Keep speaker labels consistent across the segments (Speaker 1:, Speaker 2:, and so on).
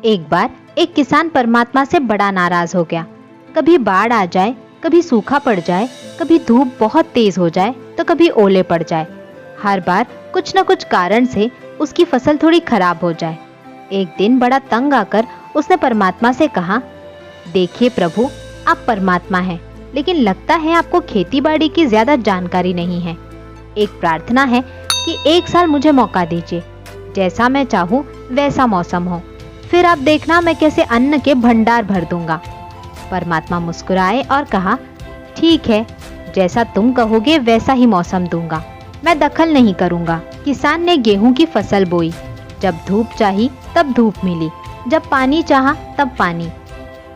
Speaker 1: एक बार एक किसान परमात्मा से बड़ा नाराज हो गया। कभी बाढ़ आ जाए, कभी सूखा पड़ जाए, कभी धूप बहुत तेज हो जाए तो कभी ओले पड़ जाए। हर बार कुछ न कुछ कारण से उसकी फसल थोड़ी खराब हो जाए। एक दिन बड़ा तंग आकर उसने परमात्मा से कहा, देखिए प्रभु, आप परमात्मा हैं, लेकिन लगता है आपको खेती बाड़ी की ज्यादा जानकारी नहीं है। एक प्रार्थना है कि एक साल मुझे मौका दीजिए, जैसा मैं चाहूँ वैसा मौसम हो, फिर आप देखना मैं कैसे अन्न के भंडार भर दूंगा। परमात्मा मुस्कुराए और कहा, ठीक है, जैसा तुम कहोगे वैसा ही मौसम दूंगा, मैं दखल नहीं करूंगा। किसान ने गेहूं की फसल बोई। जब धूप चाही तब धूप मिली, जब पानी चाहा तब पानी।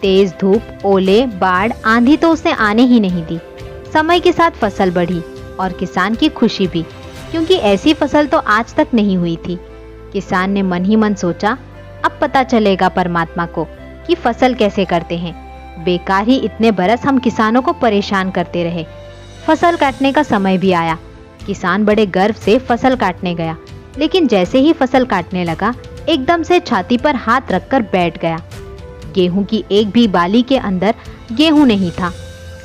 Speaker 1: तेज धूप, ओले, बाढ़, आंधी तो उसने आने ही नहीं दी। समय के साथ फसल बढ़ी और किसान की खुशी भी, क्योंकि ऐसी फसल तो आज तक नहीं हुई थी। किसान ने मन ही मन सोचा, अब पता चलेगा परमात्मा को कि फसल कैसे करते हैं। बेकार ही इतने बरस हम किसानों को परेशान करते रहे। फसल काटने का समय भी आया। किसान बड़े गर्व से फसल काटने गया, लेकिन जैसे ही फसल काटने लगा, एकदम से छाती पर हाथ रखकर बैठ गया। गेहूं की एक भी बाली के अंदर गेहूं नहीं था,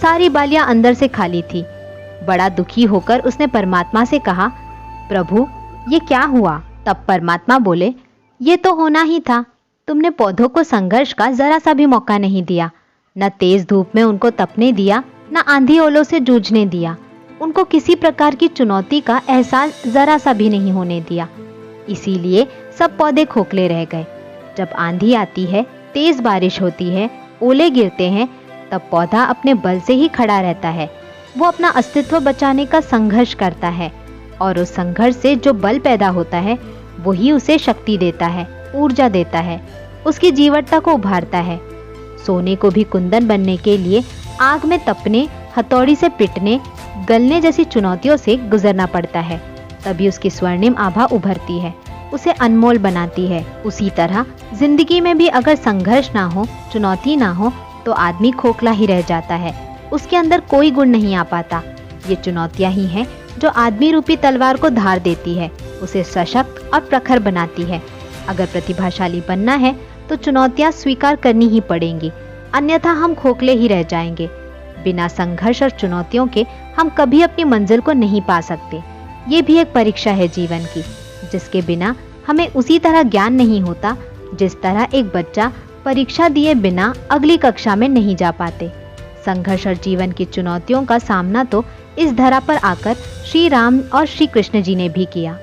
Speaker 1: सारी बालियां अंदर से खाली थी। बड़ा दुखी होकर उसने परमात्मा से कहा, प्रभु, ये क्या हुआ? तब परमात्मा बोले, ये तो होना ही था। तुमने पौधों को संघर्ष का जरा सा भी मौका नहीं दिया। न तेज धूप में उनको तपने दिया, न आंधी ओलों से जूझने दिया। उनको किसी प्रकार की चुनौती का एहसास जरा सा भी नहीं होने दिया। इसीलिए सब पौधे खोखले रह गए। जब आंधी आती है, तेज बारिश होती है, ओले गिरते हैं, तब पौधा अपने बल से ही खड़ा रहता है। वो अपना अस्तित्व बचाने का संघर्ष करता है, और उस संघर्ष से जो बल पैदा होता है वही उसे शक्ति देता है, ऊर्जा देता है, उसकी जीवटता को उभारता है। सोने को भी कुंदन बनने के लिए आग में तपने, हथौड़ी से पिटने, गलने जैसी चुनौतियों से गुजरना पड़ता है, तभी उसकी स्वर्णिम आभा उभरती है, उसे अनमोल बनाती है। उसी तरह जिंदगी में भी अगर संघर्ष ना हो, चुनौती ना हो, तो आदमी खोखला ही रह जाता है। उसके अंदर कोई गुण नहीं आ पाता। ये चुनौतियां ही हैं जो आदमी रूपी तलवार को धार देती है, उसे सशक्त और प्रखर बनाती है। अगर प्रतिभाशाली बनना है तो चुनौतियां स्वीकार करनी ही पड़ेंगी, अन्यथा हम खोखले ही रह जाएंगे। बिना संघर्ष और चुनौतियों के हम कभी अपनी मंजिल को नहीं पा सकते। ये भी एक परीक्षा है जीवन की, जिसके बिना हमें उसी तरह ज्ञान नहीं होता जिस तरह एक बच्चा परीक्षा दिए बिना अगली कक्षा में नहीं जा पाते। संघर्ष और जीवन की चुनौतियों का सामना तो इस धरा पर आकर श्री राम और श्री कृष्ण जी ने भी किया।